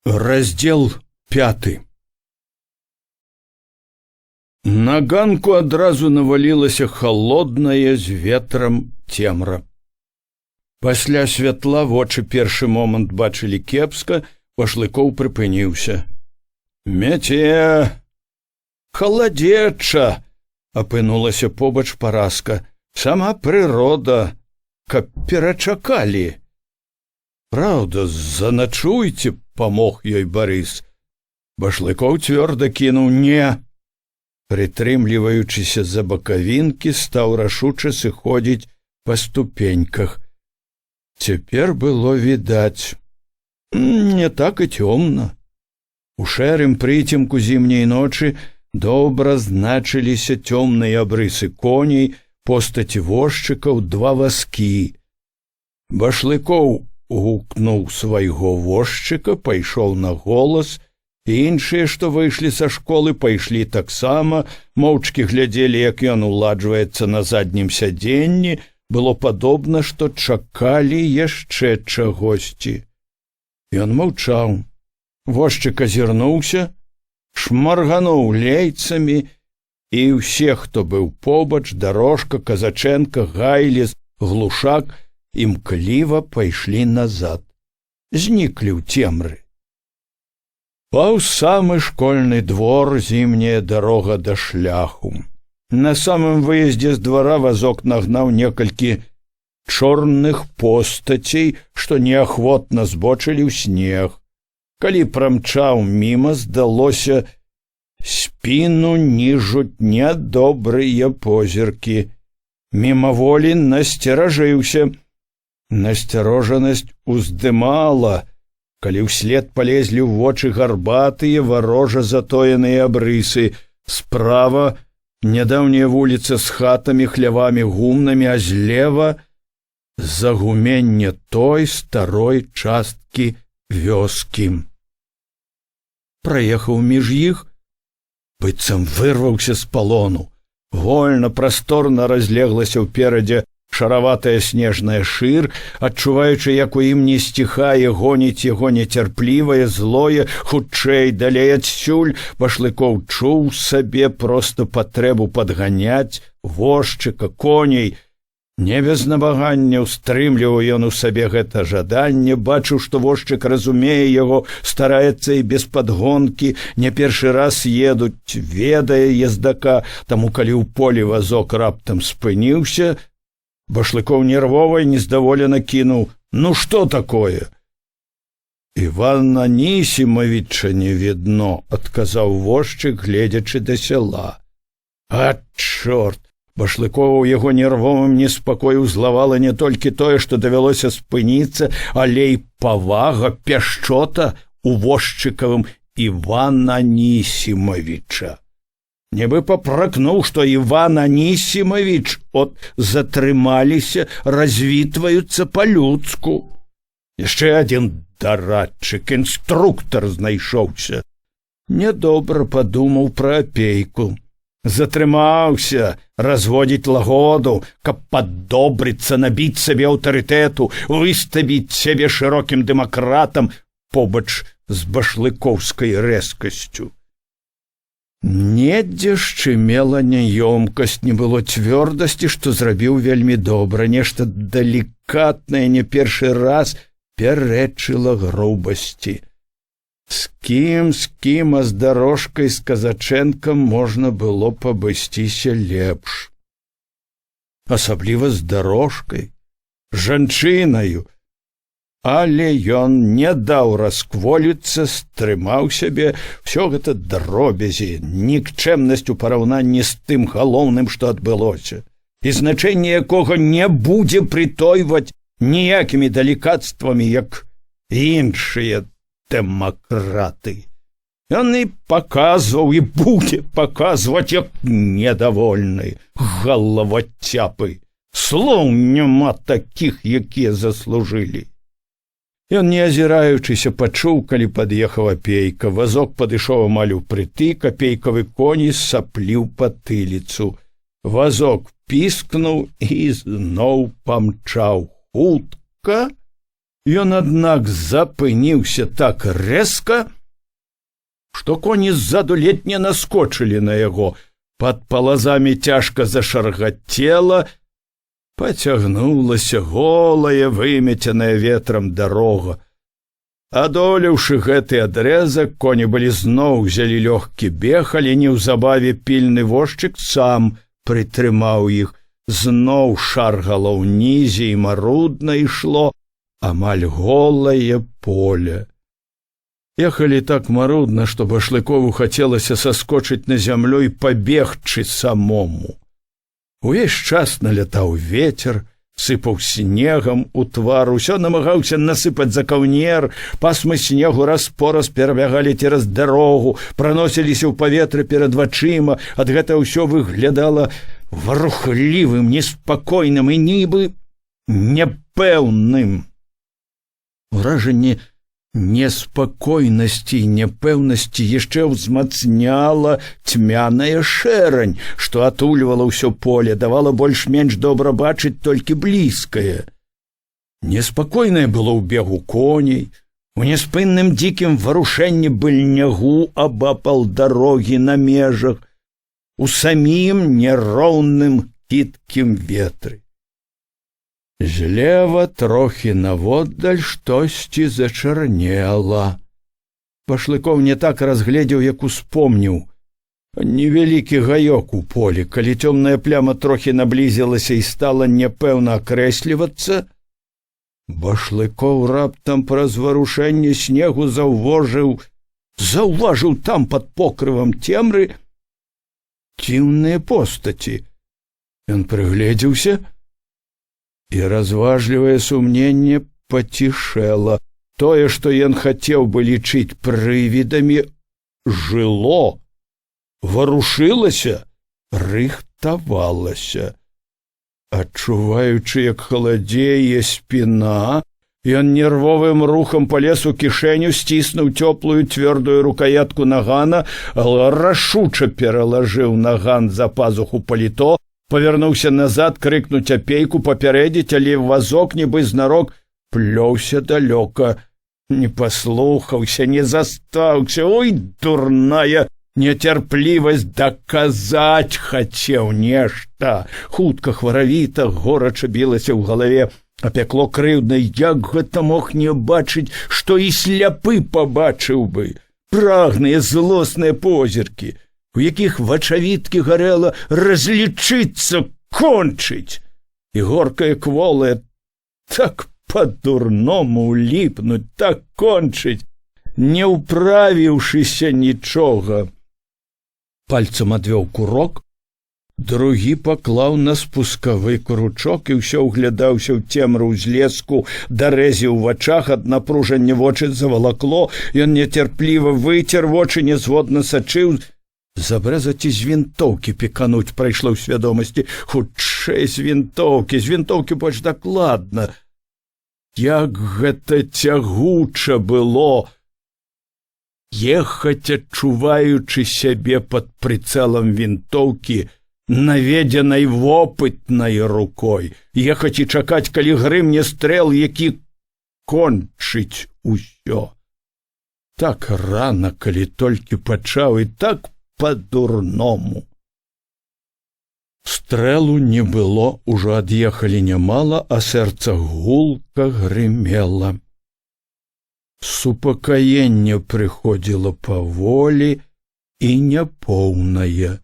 Раздзел 5. На ганку адразу навалілася халодная з ветрам цемра. Пасля святла вочы першы момант бачылі кепска, Пашлыкоў прыпыніўся. Мяце! Халадзеча! Апынулася побач Параска. Сама прырода, каб перачакалі. Праўда, заначуйце, памог ёй Барыс. Башлыкоў цвёрда кінуў не. Прытрымліваючыся за бакавінкі, стаў рашуча сыходзіць па ступеньках. Цяпер было відаць. Не так і цёмна. У шэрым прыцемку зімняй ночы добра значыліся цёмныя абрысы коней, постаці возчыкаў, два вазкі. Башлыкоў гукнуў свайго возчыка, пайшоў на голас, і іншыя, што выйшлі са школы, пайшлі таксама, моўчкі глядзелі, як ён уладжваецца на заднім сядзенні. Было падобна, што чакалі яшчэ чагосьці. Ён маўчаў. Возчык азірнуўся, шмаргануў лейцамі, і ўсе, хто быў побач, Дарожка, Казачэнка, Гайлес, Глушак, імкліва пайшлі назад. Зніклі ў цемры. Паўз самы школьны двор зімняя дарога да шляху. На самым выездзе з двара вазок нагнаў некалькі чорных постацей, што неахвотна збочылі ў снег. Калі прамчаў міма, здалося, спіну ніжуць нядобрыя позіркі. Мімаволі насцеражыўся. Насцярожанасць уздымала, калі ўслед палезлі ў вочы гарбатыя, варожа затоеныя абрысы. Справа нядаўняя вуліца з хатамі, хлявамі, гумнамі, а злева загуменне той старой часткі вёскі. Праехаў між іх, быццам вырваўся з палону. Вольна, прасторна разлеглася ўперадзе шараватая снежная шыр, адчуваючы, як у ім не сціхае, гоніць яго нецярплівае, злое, хутчэй, далей адсюль, Башлыкоў чуў сабе проста патрэбу падганяць возчыка, коней. Не без намагання ўстрымліваў ён у сабе гэта жаданне, бачыў, што возчык разумее яго, стараецца і без падгонкі, не першы раз едуць, ведае ездака, таму калі ў полі вазок раптам спыніўся, Башлыкоў нервова і нездаволена кінуў: «Ну што такое?» «Івана Анісімавіча не відно», — адказаў возчык, гледзячы да сяла. «А, чорт!» Башлыкова ў яго нервовым неспакою злавала не толькі тое, што давялося спыніцца, але і павага, пяшчота у возчыкавым Івана Анісімавіча. Нібы папракнуў, што Іван Анісімавіч затрымаліся, развітваюцца па-людску. Яшчэ адзін дарадчык, інструктар знайшоўся. Нядобра падумаў пра апейку. Затрымаўся разводзіць лагоду, каб паддобрыцца, набіць сабе аўтарытэту, выставіць сябе шырокім дэмакратам побач з башлыкоўскай рэзкасцю. Недзе шчымела няёмкасць, не было цвёрдасці, што зрабіў вельмі добра, нешта далікатнае не першы раз пярэчыла грубасці. З кім, а з Дарожкай, з Казачэнкам можна было пабысціся лепш. Асабліва з Дарожкай, жанчынаю. Але ён не даў раскволіцца, стрымаў сябе. Всё гэта дробязі, нікчэмнасць у параўнанні з тым галоўным, што адбылося, і значэнне якога не будзе прытойваць ніякімі далікатствамі, як іншыя дэмакраты. Ён і паказваў, і будзе паказваць, як недавольны, галавацяпы. Слоў няма такіх, якія заслужылі. Ён, не азіраючыся, пачуў, калі пад'ехаў апейка. Вазок падышоў амаль упрытык, апейкавы конь сапліў патыліцу. Вазок піскнуў і зноў памчаў. Хутка Ён, аднак, запыніўся так рэзка, што коні ззаду ледь не наскочылі на яго. Пад палазамі цяжка зашаргацела, пацягнулася голая, вымеценая ветрам дарога. Адолеўшы гэты адрэзак, коні былі зноў узялі лёгкі бег, але неўзабаве пільны возчык сам прытрымаў іх. Зноў шаргала ўнізе і марудна ішло амаль голае поле. Ехалі так марудна, што Башлыкову хацелася саскочыць на зямлю і пабегчы самому. Увесь час налятаў ветер, сыпаў снегам у твар, усё намагаўся насыпаць за каўнер, пасмы снегу раз-пораз перабягалі цераз дарогу, праносіліся ў паветры перад вачыма, ад гэта ўсё выглядала варухлівым, неспакойным і нібы няпэўным. Уражанне неспакойнасці і няпэўнасці яшчэ ўзмацняла цьмяная шэрань, што атульвала ўсё поле, давала больш-менш добра бачыць толькі блізкае. Неспакойнае было ў бегу коней, у няспынным дзікім варушэнні быльнягу абапал дарогі на межах, у самім няроўным кіткім ветры. Злева трохі наводдаль штосьці зачарнела. Башлыкоў не так разгледзеў, як успомніў. Невялікі гаёк у полі. Калі цёмная пляма трохі наблізілася і стала няпэўна акрэслівацца, Башлыкоў раптам праз варушэнне снегу заўважыў там пад покрывам цемры дзіўныя постаці. Ён прыгледзеўся, і разважлівае сумненне пацішэла. Тое, што ён хацеў бы лічыць прывідамі, жыло, варушылася, рыхтавалася. Адчуваючы, як халадзее спіна, ён нервовым рухам палез у кішэню, сціснуў цёплую цвёрдую рукоятку нагана, рашуча пералажыў наган за пазуху паліто, павярнуўся назад, крыкнуць апейку, папярэдзіць, але вазок, нібы знарок, плёўся далёка. Не паслухаўся, не застаўся. Ой, дурная нецярплівасць, даказаць хацеў нешта. Хутка, хваравіта, горача білася ў галаве, апякло крыўдна. Як гэта мог не бачыць, што і сляпы пабачыў бы? Прагныя, злосныя позіркі, у якіх вачавіткі гарэла разлічыцца, кончыць. І горкая кволая, так па-дурному ўліпнуць, так кончыць, не ўправіўшыся нічога. Пальцам адвёў курок, другі паклаў на спускавы кручок і ўсё ўглядаўся ў цемру ўзлеску, дарэзі ў вачах, ад напружання вочы завалакло, ён нецярпліва выцер вочы, нязводна сачыў. Забрэзаць і з вінтоўкі пекануць прайшло ў свядомасці. Хутчэй з вінтоўкі больш дакладна. Як гэта цягуча было ехаць, адчуваючы сябе пад прыцэлам вінтоўкі, наведзенай вопытнай рукой, ехаць і чакаць, калі грымне стрэл, які кончыць усё. Так рана, калі толькі пачаў, і так па-дурному. Стрэлу не было, ужо ад'ехалі нямала, а сэрца гулка грымела. Супакаенне прыходзіла паволі і няпоўнае.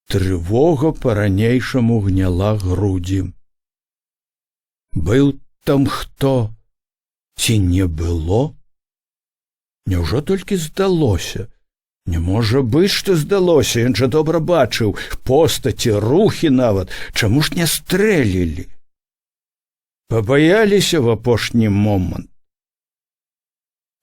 Трывога па-ранейшаму гняла грудзі. Быў там хто, ці не было? Няўжо толькі здалося? Не можа быць, што здалося, ён жа добра бачыў постаці, рухі нават. Чаму ж не стрэлілі? Пабаяліся в апошні момант.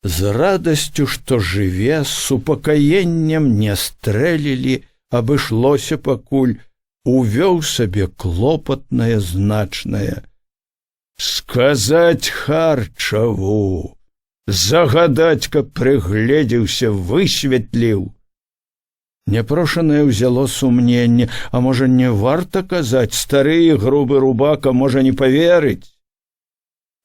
З радасцю, што жыве, з супакаеннем не стрэлілі, абышлося пакуль, увёў сабе клопатнае значнае. Сказаць Харчаву, загадаць, каб прыгледзеўся, высветліў. Няпрошанае ўзяло сумненне, а можа, не варта казаць, стары грубы рубака можа не паверыць.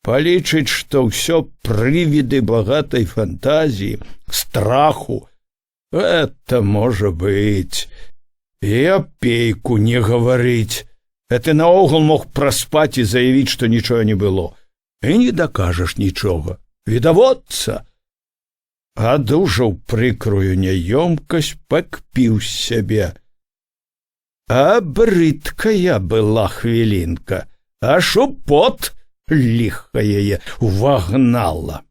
Палічыць, што ўсё прывіды багатай фантазіі, страху. Это можа быць. І апейку не гаварыць. Ты наогул мог праспаць і заявіць, што нічога не было. І не дакажаш нічога. Відавочца. Адужаў прыкрую няёмкасць, пакпіў з сябе. А брыдкая была хвілінка, аж у пот ліха яе увагнала.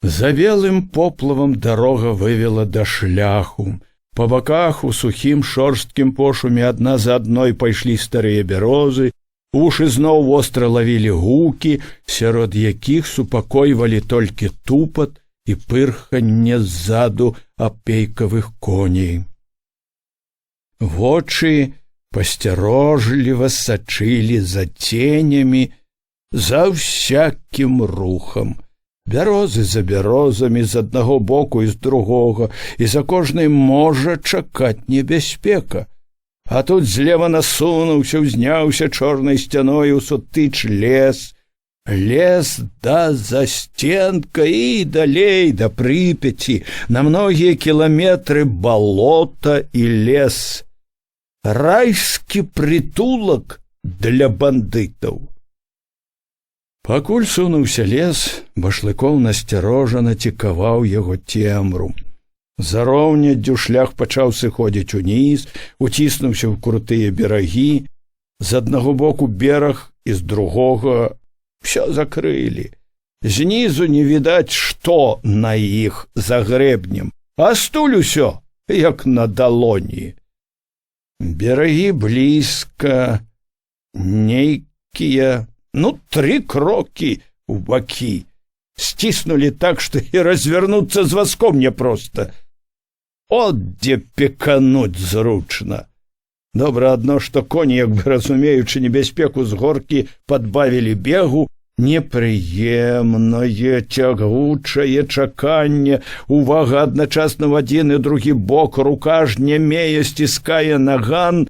За белым поплавам дарога вывела да шляху. Па баках у сухім шорсткім пошуме адна за адной пайшлі старыя бярозы, ушы зноў востра лавілі гукі, сярод якіх супакойвалі толькі тупат і пырханне ззаду апейкавых коней. Вочы пасцярожліва сачылі за ценямі, за ўсякім рухам. Бярозы за бярозамі з аднаго боку і з другога, і за кожнай можа чакаць небяспека. А тут злева насунуўся, узняўся чорнай сцяной у сутыч лес. Лес да засценка і далей да Прыпяці, на многія кіламетры балота і лес. Райскі прытулак для бандытаў. Пакуль сунуўся лес, Башлыкоў насцярожана цікаваў яго цемру. За роўняддзю шлях пачаў сыходзіць уніз, уціснуўся ў крутыя берагі. З аднаго боку бераг і з другога ўсё закрылі. Знізу не відаць, што на іх за грэбнем, а стуль усё, як на далоні. Берагі блізка, нейкія, 3 крокі ў бакі. Сціснулі так, што і развярнуцца з вазком няпроста. От дзе пекануць зручна. Добра адно, што коні, як бы разумеючы небяспеку з горкі, падбавілі бегу. Непрыемнае, цягучае чаканне, увага адначасна ў адзін і другі бок, рука ж нямее, сціскае наган.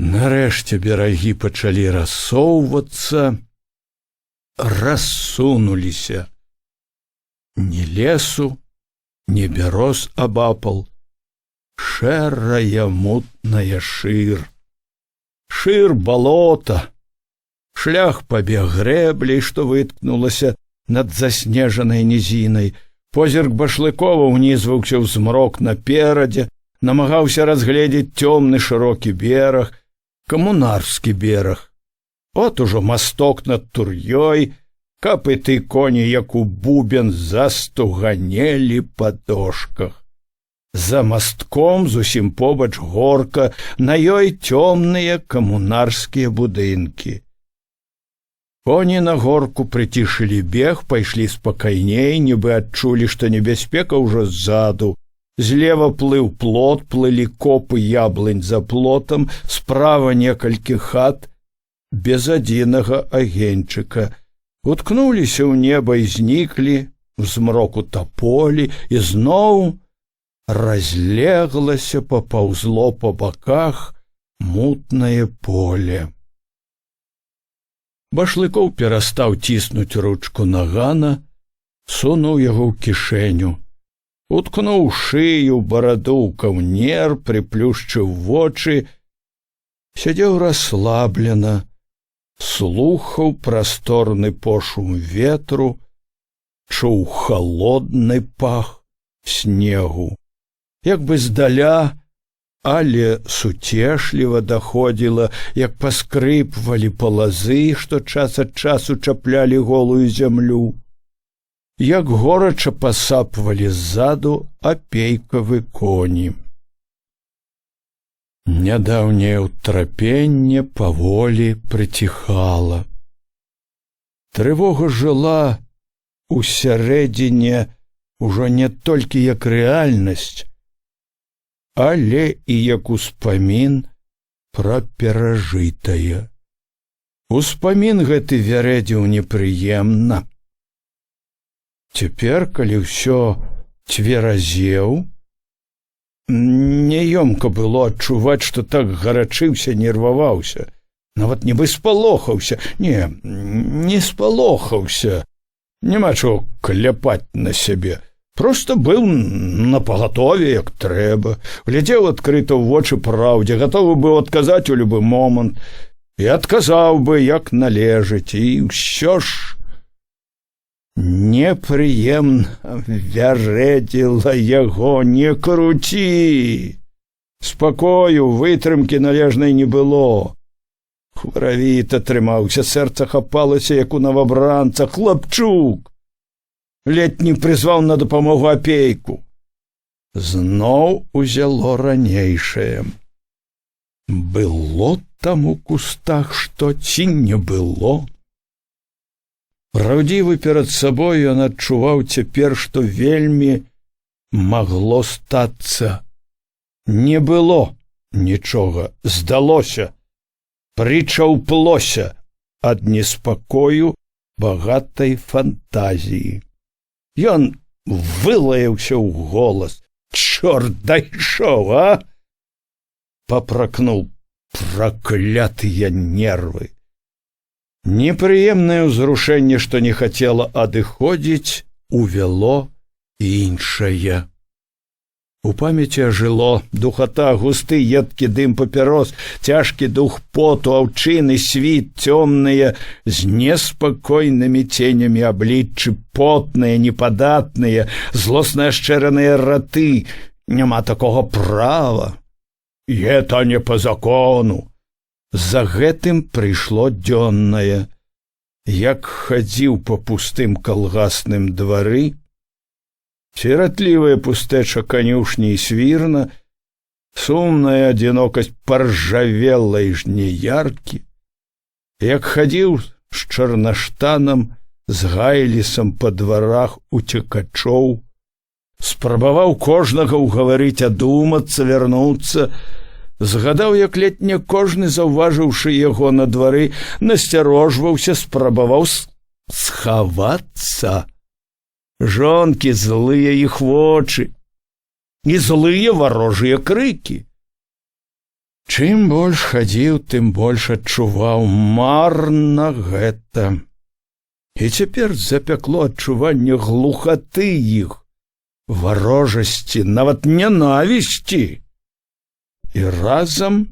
Нарэшце берагі пачалі рассоўвацца, рассунуліся. Ні лесу, ні бяроз абапал, шэрая мутная шыр. Шыр балота. Шлях пабег грэбляй, што выткнулася над заснежанай нізінай. Позірк Башлыкова ўнізваўся ў змрок наперадзе, намагаўся разгледзець цёмны шырокі бераг, камунарскі бераг. От ужо масток над Тур'ёй, капыты коні, як у бубен, застуганелі па дошках. За мастком зусім побач горка, на ёй цёмныя камунарскія будынкі. Коні на горку прыцішылі бег, пайшлі спакайней, нібы адчулі, што небяспека ўжо ззаду. Злева плыў плот, плылі копы яблынь за плотам, справа некалькі хат, без адзінага агеньчыка. Уткнуліся ў неба і зніклі, у змроку таполі, і зноў разлеглася, папаўзло па баках мутнае поле. Башлыкоў перастаў ціснуць ручку нагана, сунуў яго ў кішэню. Уткнуў шыю, бараду ў каўнер, прыплюшчыў вочы, сядзеў расслаблена, слухаў прасторны пошум ветру, чуў халодны пах снегу. Як бы здаля, але суцешліва даходзіла, як паскрыпвалі палазы, што час ад часу чаплялі голую зямлю, як горача пасапвалі ззаду апейкавы коні. Нядаўняе ўтрапенне паволі прыціхала. Трывога жыла усярэдзіне ўжо не толькі як рэальнасць, але і як успамін пра перажытае. Успамін гэты вярэдзіў непрыемна. Цяпер, калі ўсё цверазеў, няёмка было адчуваць, што так гарачыўся, нерваваўся. Нават нібы спалохаўся. Не спалохаўся. Няма чаго кляпаць на сябе. Проста быў напагатове, як трэба. Глядзеў адкрыта ў вочы праўдзе, гатовы быў адказаць у любы момант. І адказаў бы, як належыць. І ўсё ж непрыемна вярэдзіла яго: не круці. Спакою, вытрымкі належнай не было. Хваравіта трымаўся, сэрца хапалася, як у новабранца. Хлапчук ледзь не прызваў на дапамогу апейку. Зноў узяло ранейшае. Было там у кустах што ці не было? Праўдзівы перад сабой ён адчуваў цяпер, што вельмі магло стацца. Не было нічога, здалося, прычаўплося ад неспакою багатай фантазіі. Ён вылаяўся ў голас: «Чорт дайшоў, а!» Папракнуў: «Праклятыя нервы!» Непрыемнае ўзрушэнне, што не хацела адыходзіць, увяло іншае. У памяці ажыло духата, густы едкі дым папярос, цяжкі дух поту, аўчыны, світ, цёмныя, з неспакойнымі ценямі абліччы, потныя, непадатныя, злосна ашчэраныя раты. Няма такога права. Это не по закону. За гэтым прыйшло дзённае. Як хадзіў па пустым калгасным двары, сіратлівая пустэча канюшні і свірна, сумная адзінокасць паржавелай жняяркі, як хадзіў з чарнаштанам, з гайлісам па дварах уцекачоў, спрабаваў кожнага ўгаварыць адумацца, вярнуцца, згадаў, як летне кожны, заўважыўшы яго на двары, насцярожваўся, спрабаваў схавацца. Жонкі, злыя іх вочы і злыя варожыя крыкі. Чым больш хадзіў, тым больш адчуваў: марна гэта. І цяпер запякло адчуванне глухаты іх, варожасці, нават нянавісці. І разам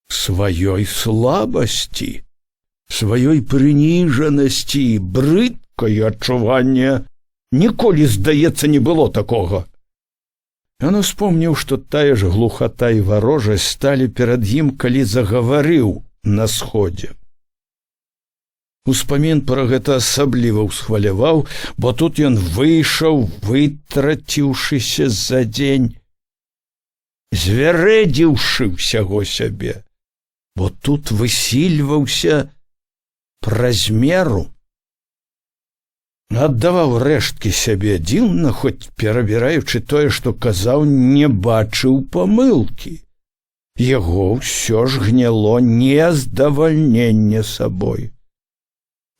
сваёй слабасці, сваёй прыніжанасці, брыдкае адчуванне. Ніколі, здаецца, не было такога. Ён успомніў, што тая ж глухата і варожасць сталі перад ім, калі загаварыў на сходзе. Успамін пра гэта асабліва ўсхваляваў, бо тут ён выйшаў, вытраціўшыся за дзень, звярэдзіўшы ўсяго сябе, бо тут высільваўся праз меру. Аддаваў рэшткі сябе, дзіўна, хоць перабіраючы тое, што казаў, не бачыў памылкі. Яго ўсё ж гняло нездавальненне сабой.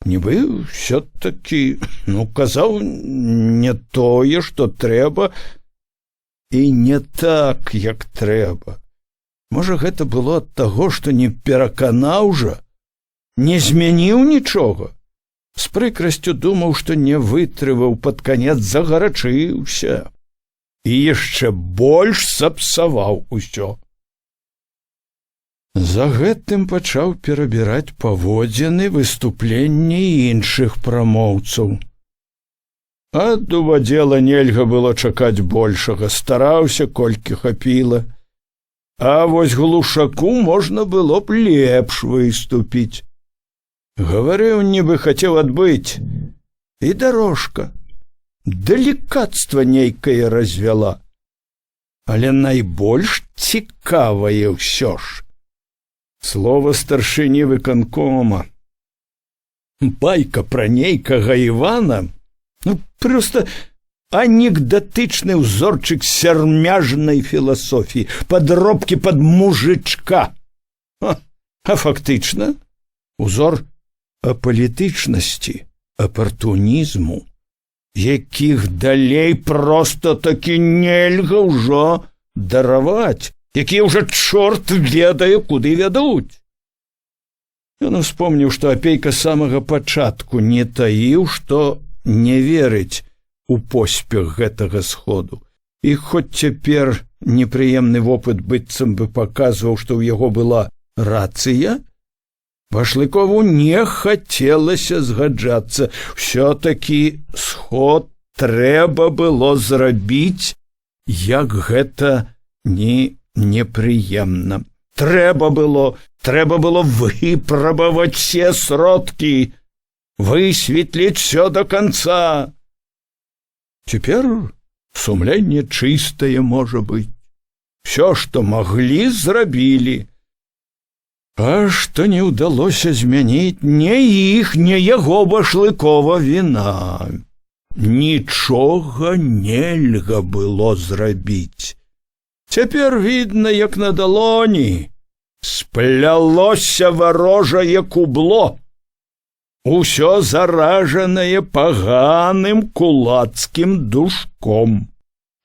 Нібы ўсё-такі, казаў не тое, што трэба, і не так, як трэба. Можа, гэта было ад таго, што не пераканаў жа, не змяніў нічога. З прыкрасцю думаў, што не вытрываў, пад канец загарачыўся і яшчэ больш сапсаваў усё. За гэтым пачаў перабіраць паводзіны, выступленні іншых прамоўцаў. Ад увадзела нельга было чакаць большага, стараўся, колькі хапіла. А вось глушаку можна было б лепш выступіць. Гаварыў, нібы хацеў адбыць, і дарожка, далікацтва нейкае развяла. Але найбольш цікавае ўсё ж слова старшыні выканкома. Байка пра нейкага Івана, проста анекдатычны ўзорчык сярмяжнай філасофіі, падробкі пад мужычка. А фактычна узор апалітычнасці, апартунізму, якіх далей проста такі нельга ўжо дараваць, якія ўжо чорт ведае, куды вядуць. Ён успомніў, што апейка з самага пачатку не таіў, што не верыць у поспех гэтага сходу. І хоць цяпер непрыемны вопыт быццам бы паказваў, што ў яго была рацыя, Башлыкову не хацелася згаджацца. Усё-такі сход трэба было зрабіць, як гэта непрыемна. Трэба было выпрабаваць все сродкі, высветліць все до конца. Цяпер сумленне чыстае, можа быць. Все, што маглі, зрабілі. А што не ўдалося змяніць, не іх, не яго Башлыкова віна. Нічога нельга было зрабіць. Цяпер відно, як на далоні. Сплялося варожае кубло. Усё заражанае паганым кулацкім душком.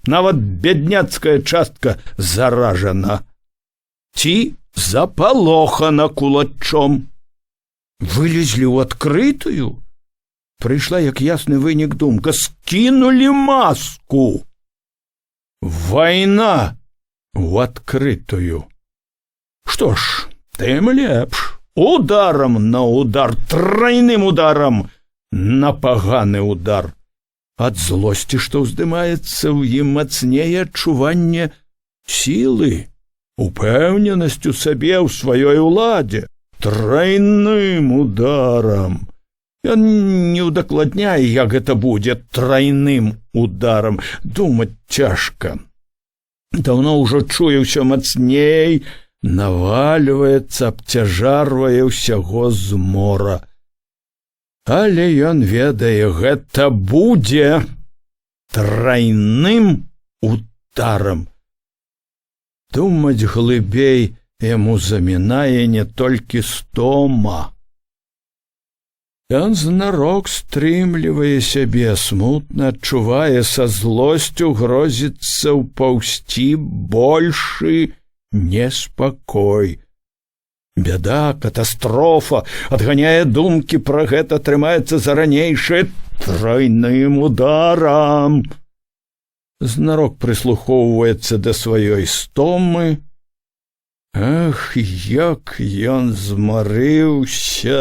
Нават бядняцкая частка заражана. Ці запалохана кулачом. Вылезлі ў адкрытую. Прыйшла як ясны вынік думка. Скінулі маску. Вайна ў адкрытую. Што ж, тым лепш. Ударом на удар, тройным ударом на паганы удар. Ад злосці, што ўздымаецца ў ім, мацнее адчуванне сілы, упэўненасць у сабе, ў сваёй уладзе. Тройным ударом. Ён не ўдакладняе, як гэта будзе тройным ударом. Думаць цяжка. Даўно ўжо чуе ўсё мацней, навальваецца, абцяжарвае ўсяго змора. Але ён ведае, гэта будзе тройным ударом. Думаць глыбей яму замінае не толькі стома. Ён знарок стрымлівае сябе, смутна адчувае, са злосцю грозіцца ўпаўсці большы неспакой. Бяда, катастрофа, адганяе думкі пра гэта, трымаецца за ранейшае тройным ударам. Знарок прыслухоўваецца да сваёй стомы. Ах, як ён змарыўся!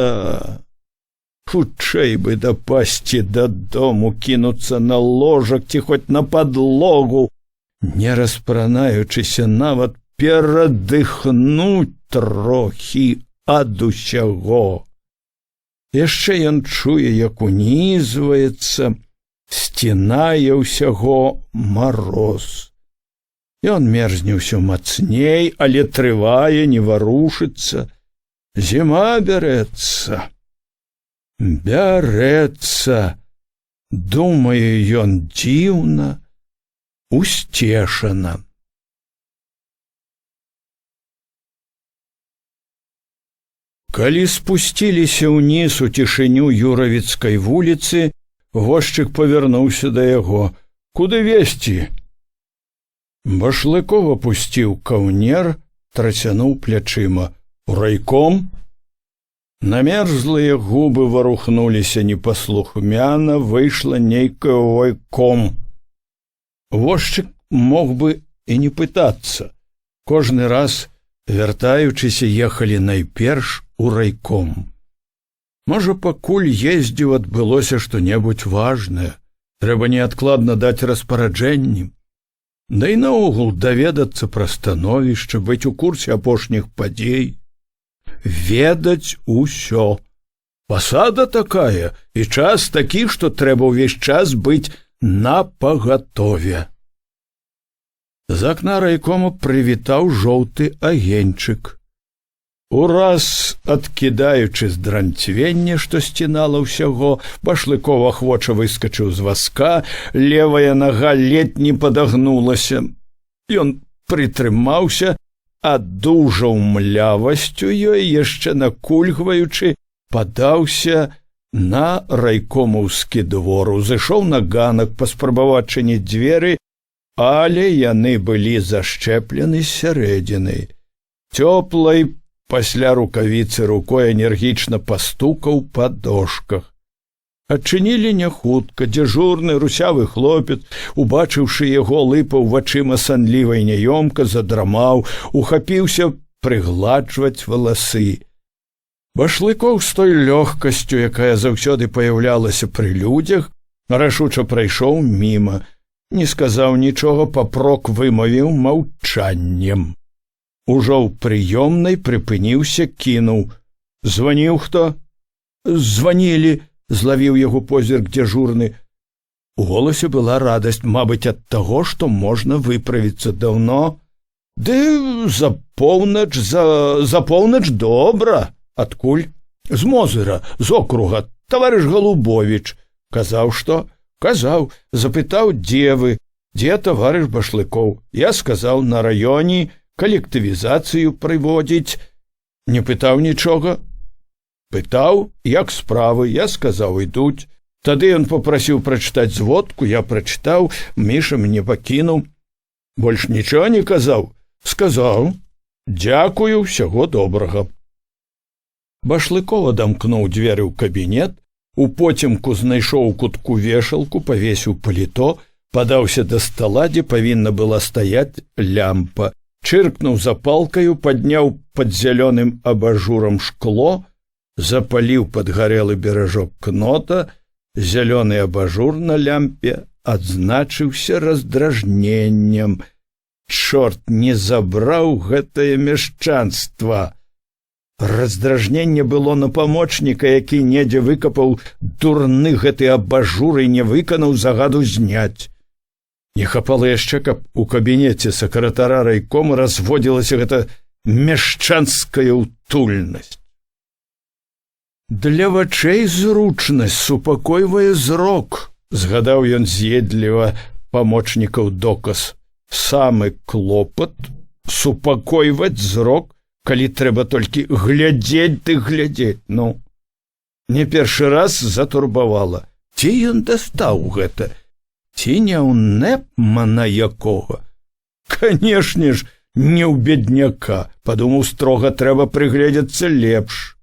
Хутчэй бы дапасці дадому, кінуцца на ложак ці хоць на падлогу, не распранаючыся, нават перадыхнуць трохі ад усяго. Яшчэ ён чуе, як унізваецца, сцінае ўсяго мароз. Ён мерзне ўсё мацней, але трывае, не варушыцца. Зіма бярэцца. Бярэцца, думае ён дзіўна, усцешана. Калі спусціліся ўніз у цішыню Юравіцкай вуліцы, возчык павярнуўся да яго. Куды весці? Башлыков апусціў каўнер, трацянуў плячыма. У райком? Намерзлыя губы варухнуліся непаслухмяна, выйшла нейкая войком. Возчык мог бы і не пытацца. Кожны раз, вяртаючыся, ехалі найперш у райком. Можа, пакуль ездзіў, адбылося што-небудзь важнае. Трэба неадкладна даць распараджэнні. Да і наогул даведацца пра становішча, быць у курсе апошніх падзей. Ведаць усё. Пасада такая, і час такі, што трэба ўвесь час быць напагатове. З акна райкома прывітаў жоўты агеньчык. Ураз адкідаючы здранцвенне, што сцінала ўсяго, Башлыков ахвоча выскачыў з вазка, левая нага ледь не падагнулася. Ён прытрымаўся, адужаў млявасцю ёй, яшчэ накульгваючы, падаўся на райкомаўскі двор, узышоў на ганак паспрабаваць адчыніць дзверы, але яны былі зашчэплены з сярэдзіны. Цёплай Пасля рукавіцы рукой энергічна пастукаў па дошках. Адчынілі не хутка. Дзяжурны русявы хлопец, убачыўшы яго, лыпаў вачыма санліва і няёмка, задрамаў, ухапіўся прыгладжваць валасы. Башлыкоў з той лёгкасцю, якая заўсёды паяўлялася пры людзях, рашуча прайшоў міма, не сказаў нічога, папрок вымавіў маўчаннем. Ужо ў прыёмнай прыпыніўся, кінуў: «Званіў хто?» «Званілі», — злавіў яго позірк дзяжурны. У голасе была радасць, мабыць, ад таго, што можна выправіцца. «Даўно?» «Ды за поўнач, за поўнач добра». «Адкуль?» «З Мозыра, з округа, таварыш Галубовіч». «Казаў, што?» «Казаў, запытаў, дзе вы?» «Дзе таварыш Башлыкоў?» «Я сказаў, на раёне калектывізацыю прыводзіць». «Не пытаў нічога?» «Пытаў, як справы?» «Я сказаў, ідуць». Тады ён папрасіў прачытаць зводку, я прачытаў, Міша мне пакінуў. «Больш нічога не казаў?» «Сказаў. Дзякую, ўсяго добрага». Башлыков адамкнуў дзверы ў кабінет, упоцемку знайшоў у кутку вешалку, павесіў паліто, падаўся да стала, дзе павінна была стаяць лямпа, чыркнуў запалкаю, падняў пад зялёным абажурам шкло, запаліў падгарэлы беражок кнота, зялёны абажур на лямпе адзначыўся раздражненнем. Чорт не забраў гэтае мяшчанства. Раздражненне было на памочніка, які недзе выкапаў дурны гэты абажур і не выканаў загаду зняць. Не хапала яшчэ, каб у кабінеце сакратара райкома разводзілася гэта мяшчанская утульнасць. «Для вачэй зручнасць супакойвае зрок», — згадаў ён з'едліва памочнікаў доказ. «Самы клопат супакойваць зрок, калі трэба толькі глядзець ды глядзець. Ну, не першы раз затурбавала. Ці ён дастаў гэта? Ці не ў Непмана якога? Канешне ж, не ў бедняка. Падумаў, строга трэба прыгледзецца лепш.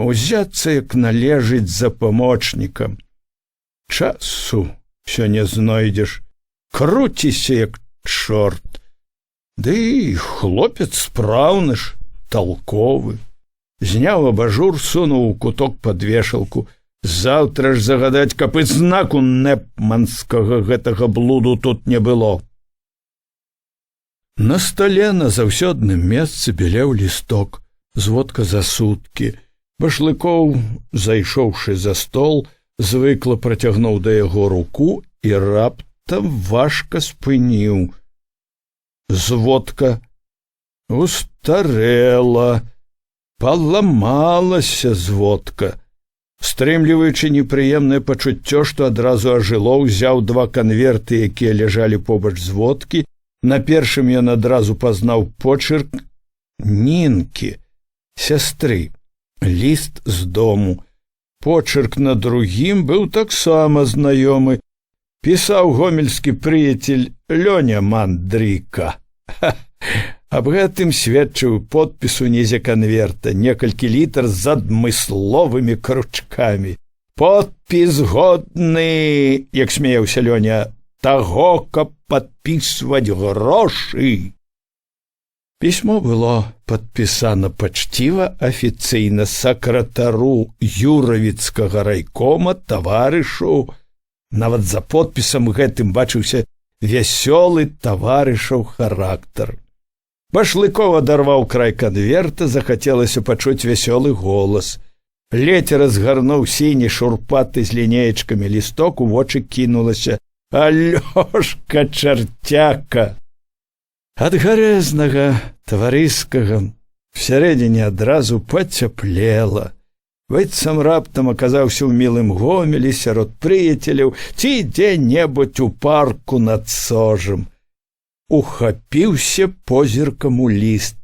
Узяцца, як належыць, за памочнікам. Часу ўсё не знойдзеш. Круціся, як чорт. Ды хлопец спраўны ж, талковы. Зняў абажур, сунуў у куток пад вешалку. Заўтра ж загадаць, каб і знаку непманскага гэтага блуду тут не было. На стале на заўсёдным месцы белеў лісток, зводка за суткі. Башлыкоў, зайшоўшы за стол, звыкла працягнуў да яго руку і раптам важка спыніў. Зводка устарэла, паламалася зводка. Стрымліваючы непрыемнае пачуццё, што адразу ажыло, узяў два канверты, якія ляжалі побач зводкі. На першым ён адразу пазнаў почырк Нінкі, сястры, ліст з дому. Почырк на другім быў таксама знаёмы. Пісаў гомельскі прыяцель Лёня Мандрыка. Аб гэтым сведчыў подпіс унізе канверта, некалькі літар з адмысловымі кручкамі. Подпіс годны, як смеяўся Лёня, таго, каб падпісваць грошы. Пісьмо было падпісана пачціва афіцыйна сакратару Юравіцкага райкома таварышу. Нават за подпісам гэтым бачыўся вясёлы таварышаў характар. Башлыков адарваў край канверта, захацелася пачуць вясёлы голас. Ледзь разгарнуў сіні шурпаты з лінеечкамі лісток, у вочы кінулася: «Алёшка, чарцяка!» Ад гарэзнага, таварыскага всярэдзіне адразу пацяплела. Быццам раптам аказаўся ў мілым Гомелі сярод прыяцеляў ці дзе-небудзь у парку над Сожам. Ухапіўся позіркам у ліст.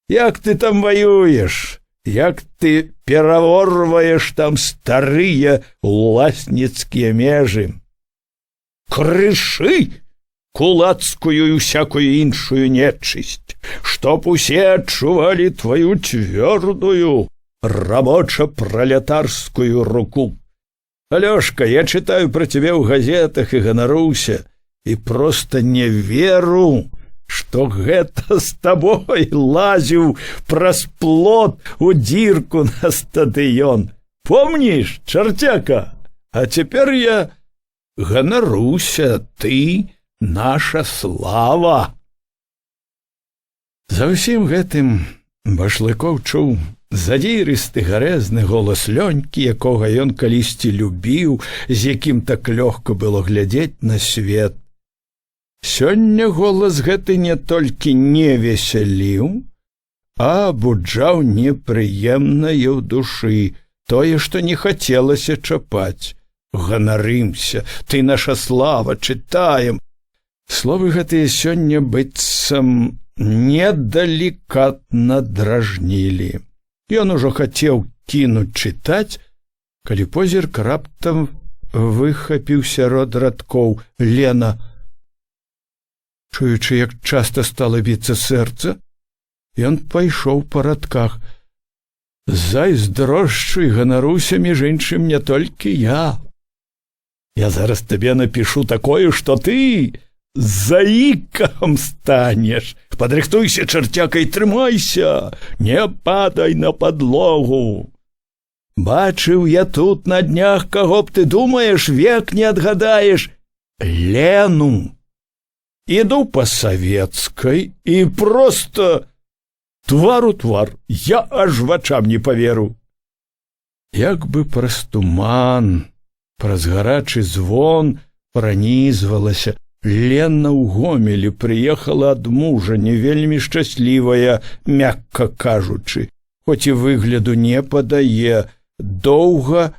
«Як ты там ваюеш? Як ты пераворваеш там старыя уласніцкія межы?» «Крышы!» кулацкую и всякую іншую нечисть, чтоб усе адчувалі твою твердую рабоча-пролетарскую руку. Алёшка, я читаю про тебя в газетах и ганаруся, и просто не веру, что гэта с тобой лазил праз плот у дирку на стадион. Помнишь, чертяка? А теперь я ганаруся, ты наша слава. За ўсім гэтым Башлыкоў чуў задзірысты гарэзны голас Лёнькі, якога ён калісьці любіў, з якім так лёгка было глядзець на свет. Сёння голас гэты не толькі не весяліў, а абуджаў непрыемнае ў душы тое, што не хацелася чапаць. Ганарымся, ты наша слава, чытаем. Словы гэтыя сёння быццам недалікатна дражнілі. Ён ужо хацеў кінуць чытаць, калі позірк раптам выхапіў сярод радкоў. Лена, чуючы, як часта стала біцца сэрца, ён пайшоў па радках. Зайздрошчу і ганаруся, між іншым, не толькі я. Я зараз табе напишу такое, што ты заікам станеш. Падрыхтуйся, чартяка, і трымайся, не падай на падлогу. Бачыў я тут на днях, каго б ты думаеш, век не адгадаеш, Лену. Іду па савецкай і проста твар у твар, я аж вачам не паверу. Як бы праз туман, праз гарачы звон пранізвалася. Лена ў Гомелі прыехала ад мужа, не вельмі шчаслівая, мякка кажучы, хоць і выгляду не падае. Доўга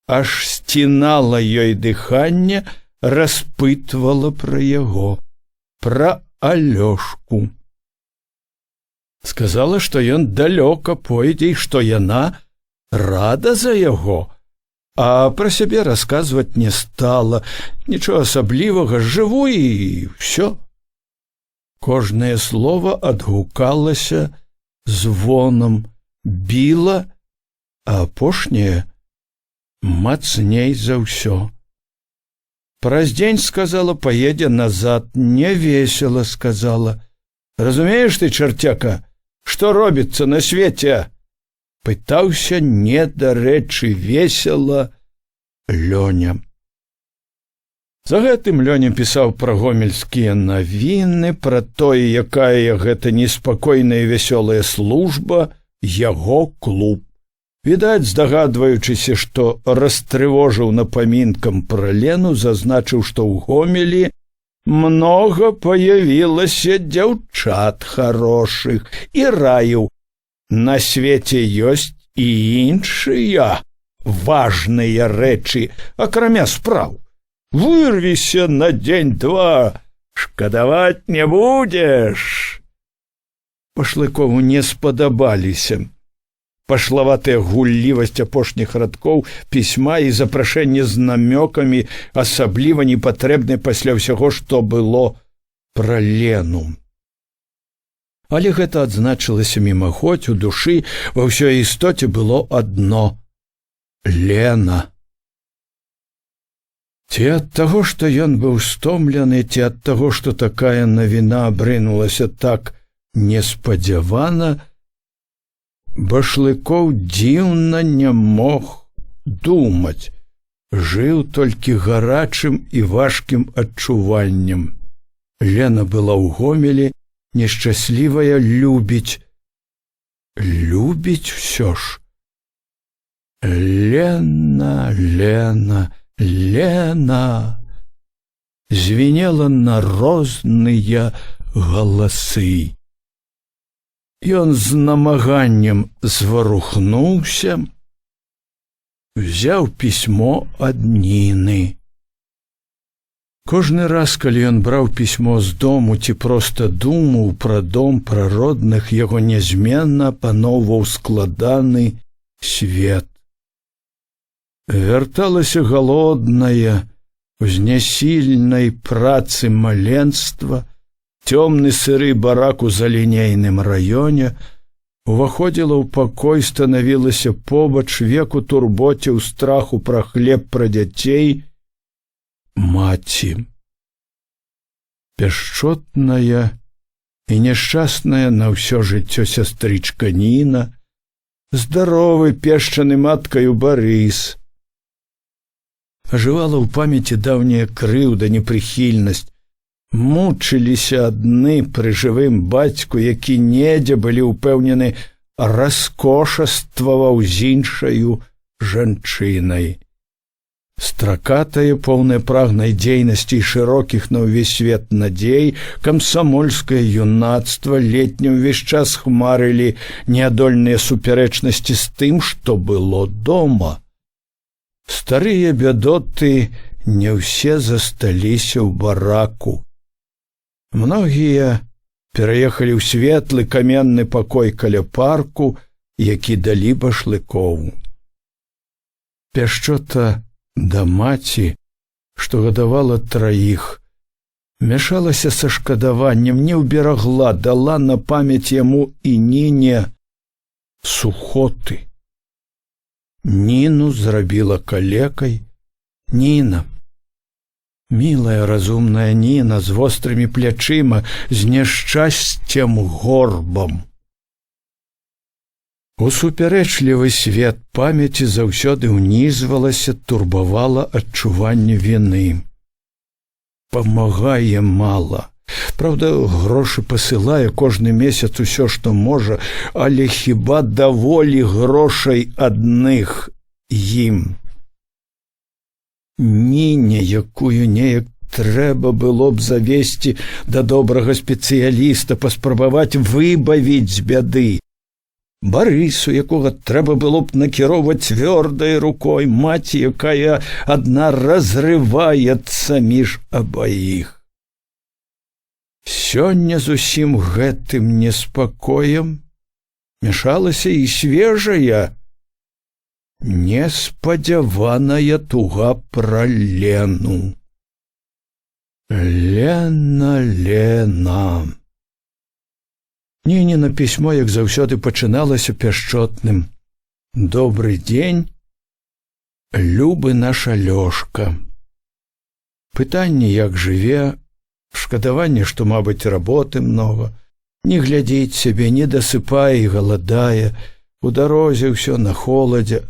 аж сцінала ёй дыханне, распытвала пра яго, пра Алёшку. Сказала, што ён далёка пойдзе і што яна рада за яго, а пра сябе расказваць не стала. Нічога асаблівага, жыву і ўсё. Кожнае слова адгукалася звонам, біла, а апошняе мацней за ўсё. Праз дзень, сказала, паедзе назад. Не весела, сказала. Разумееш ты, чартяка, што робіцца на свеце? Пытаўся недарэчы весела Лёня. За гэтым Лёня пісаў пра гомельскія навіны, пра тое, якая гэта неспакойная вясёлая служба, яго клуб. Відаць, здагадваючыся, што растрывожыў напамінкам пра Лену, зазначыў, што ў Гомелі многа паявілася дзяўчат харошых і раіў: на свеце ёсць і іншыя важныя рэчы, акрамя спраў. Вырвіся на дзень-два, шкадаваць не будзеш. Башлыкову не спадабаліся пашлаватая гуллівасць апошніх радкоў пісьма і запрашэнне з намёкамі, асабліва непатрэбнай пасля ўсяго, што было пра Лену. Але гэта адзначылася мімаходзь, у душы, ва ўсёй істоце было адно — Лена. Ці ад таго, што ён быў стомлены, ці ад таго, што такая навіна абрынулася так неспадзявана, Башлыкоў дзіўна не мог думаць, жыў толькі гарачым і важкім адчуваннем. Лена была ў Гомелі, нешчаслівая, любіць. Любіць усё ж. Лена, Лена, Лена. Звінела на розныя галасы. Ён з намаганнем зварухнуўся, взяў пісьмо ад Ніны. Кожны раз, калі ён браў пісьмо з дому ці проста думаў пра дом, пра родных, яго нязменна апаноўваў складаны свет. Вярталася галодная, У знясільнай працы маленства цёмны сыры барак у залінейным раёне уваходзіла ў пакой, станавілася побач, век у турботе, ў страху пра хлеб, пра дзяцей, маці. Пяшчотная і няшчасная на ўсё жыццё сястрычка Ніна, здаровы, пешчаны маткаю Барыс. Ажывала ў памяці даўняя крыўда, непрыхільнасць. Мучыліся адны пры жывым бацьку, які недзе былі ўпэўнены раскошастваваў з іншаю жанчынай. Стракатае, поўнае прагнай дзейнасці і шырокіх на ўвесь свет надзей, камсамольскае юнацтва летне ўвесь час хмарылі неадольныя супярэчнасці з тым, што было дома. Старыя бядоты не ўсе засталіся ў бараку. Многія пераехалі ў светлы каменны пакой каля парку, які далі башлыкоў. Пяшчота да маці, што гадавала траіх, мяшалася са шкадаваннем, не ўберагла, дала на памяць яму і Ніне сухоты. Ніну зрабіла калекай. Ніна, мілая, разумная Ніна, з вострымі плячыма, з няшчасцем горбам. У супярэчлівы свет памяці заўсёды ўнізвалася, турбавала адчуванне віны. Памагае мала. Праўда, грошы пасылае кожны месяц усё, што можа, але хіба даволі грошай адных ім? Ніне, якую неяк трэба было б завесці да добрага спецыяліста, паспрабаваць выбавіць з бяды. Барысу, якога трэба было б накіроўваць цвёрдай рукой, маці, якая адна разрываецца між абаіх. Сёння з усім гэтым неспакоем мяшалася і свежая, неспадзяваная туга пра Лену. Лена, Лена. Нініна пісьмо, як заўсёды, пачыналася пяшчотным. Добры дзень, любы наш Алёшка. Пытанне, як жыве, шкадаванне, што, мабыць, работы многа, не глядзіць сябе, не дасыпае і галадае, у дарозе ўсё на холадзе,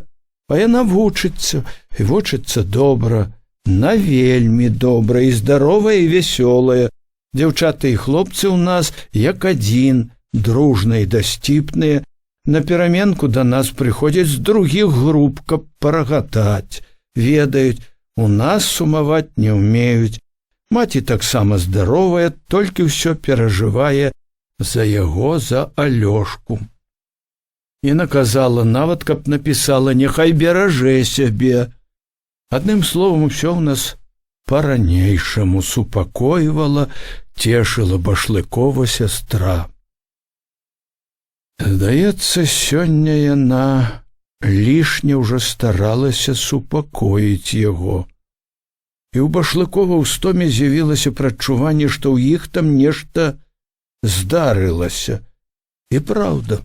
а яна вучыцца, і вучыцца добра, на вельмі добра, і здаровая, і вясёлая. Дзяўчаты і хлопцы ў нас як адзін, дружныя і дасціпныя, на пераменку да нас прыходзяць з другіх груп, каб парагатаць, ведаюць, у нас сумаваць не ўмеюць. Маці таксама здаровая, толькі ўсё перажывае за яго, за Алёшку. І наказала нават, каб напісала, няхай беражэ сябе. Адным словам, усё ў нас па-ранейшаму, супакойвала, цешыла башлыкова сястра. Здаецца, сёння яна лішне ўжо старалася супакоіць яго. І ў башлыкова ў стоме з'явілася прадчуванне, што ў іх там нешта здарылася. І праўда.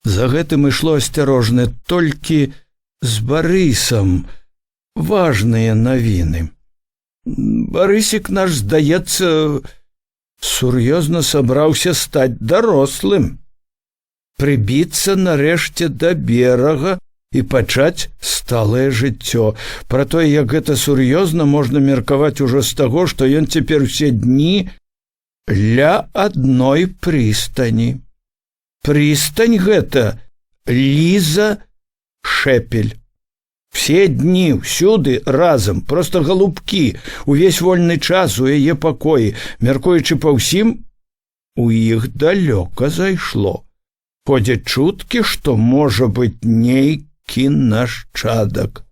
За гэтым ішло асцярожнае, толькі з Барысам важныя навіны. Барысік наш, здаецца, сур'ёзна сабраўся стаць дарослым, прыбіцца нарэшце да берага і пачаць сталае жыццё. Пра тое, як гэта сур'ёзна, можна меркаваць ужо з таго, што ён цяпер усе дні ля адной прыстані. Прыстань гэта Ліза Шэпель. Все дні, ўсюды разам, проста галубкі, увесь вольны час у яе пакоі, мяркуючы па ўсім, у іх далёка зайшло. Ходзяць чуткі, што можа быць нейкі нашчадак.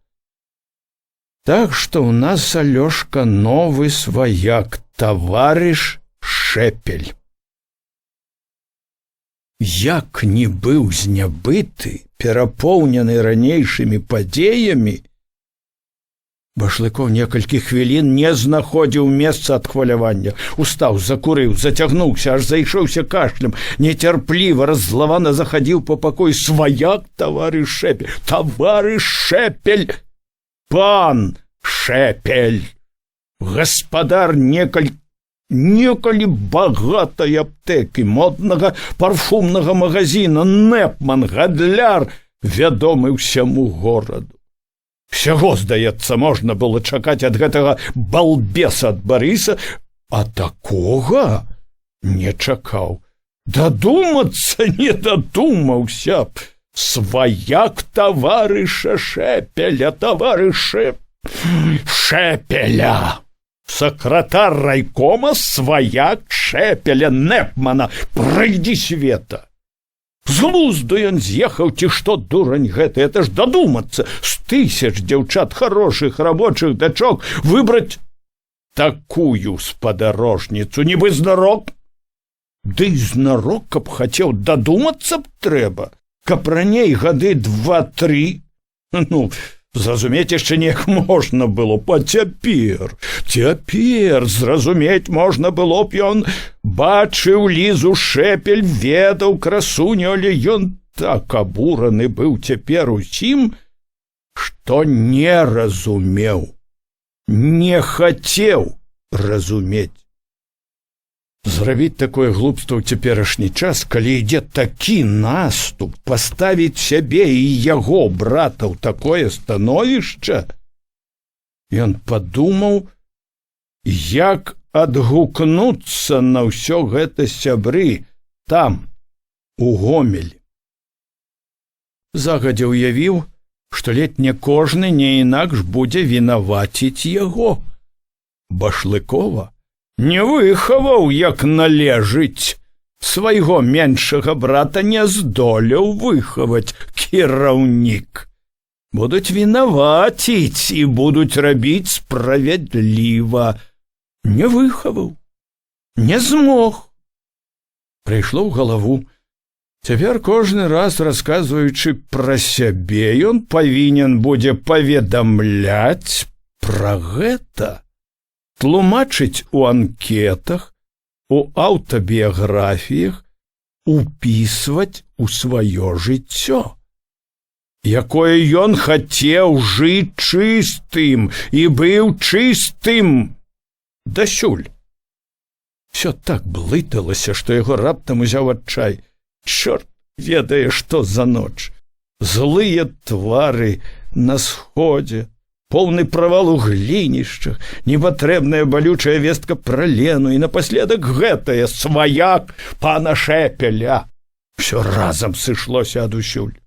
Так што ў нас, Алёшка, новы сваяк, таварыш Шэпель. Як не быў знябыты, перапоўнены ранейшымі падзеямі, Башлыкоў некалькі хвілін не знаходзіў месца ад хвалявання. Устаў, закурыў, зацягнуўся, аж зайшоўся кашлем, нецярпліва, раззлавана захадзіў па пакоі. Сваяк, таварыш Шэпель, таварыш Шэпель, пан Шэпель, гаспадар некалі багатай аптэкі, моднага парфумнага магазина, Непман, гадляр, вядомы ўсяму гораду. Всяго, здаецца, можна было чакаць ад гэтага балбеса ад Барыса, а такога не чакаў. Дадумацца не дадумаўся б. Сваяк таварыша Шэпеля, таварыша Шэпеля. Сакратар райкома, сваяк Шэпеля, Непмана, прыйдзі света. З глузду ён з'ехаў, ці што, дурань гэты, это ж дадумацца, з 1000 дзяўчат, хорошых рабочых дачок, выбраць такую спадарожніцу, нібы знарок. Ды знарок, каб хацеў, дадумацца б трэба, каб раней гады 2-3. Ну, зразумець яшчэ неяк можна было, а цяпер зразумець можна было б, ён бачыў Лізу Шэпель, ведаў красуню, але ён так абураны быў цяпер усім, што не разумеў, не хацеў разумець. Зрабіць такое глупства ў цяперашні час, калі ідзе такі наступ, паставіць сябе і яго брата ў такое становішча. Ён падумаў, як адгукнуцца на ўсё гэта сябры там, у Гомелі. Загадзя ўявіў, што ледь не кожны не інакш будзе вінаваціць яго. Башлыкова не выхаваў, як належыць. Свайго меншага брата не здолеў выхаваць кіраўнік. Будуць вінаваціць і будуць рабіць справядліва. Не выхаваў, не змог. Прыйшло ў галаву. Цяпер кожны раз, расказваючы пра сябе, ён павінен будзе паведамляць пра гэта, тлумачыць у анкетах, у аўтабіяграфіях, упісваць у сваё жыццё, якое ён хацеў жыць чыстым і быў чыстым дасюль. Всё так блыталася, што яго раптам узяў адчай. Чорт ведае, што за ноч. Злыя твары на сходзе, поўны правал у глінішчах, непатрэбная балючая вестка пра Лену і напаследак гэтае, сваяк пана Шэпеля. Всё разам сышлося адусюль.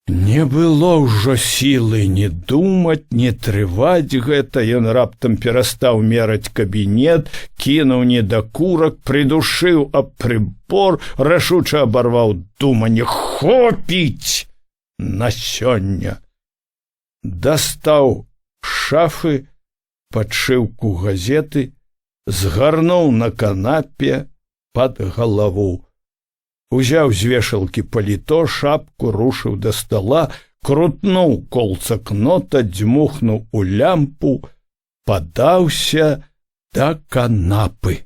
Не было ўжо сілы ні думаць, ні трываць гэта. Ён раптам перастаў мераць кабінет, кінуў недакурак, прыдушыў аб прыбор, рашуча абарваў думанне. Хопіць на сёння. Дастаў шафы падшыўку газеты, згарнуў на канапе пад галаву. Узяў з вешалкі паліто, шапку, рушыў да стала, крутнуў колца кнота, дзьмухнуў у лямпу, падаўся да канапы.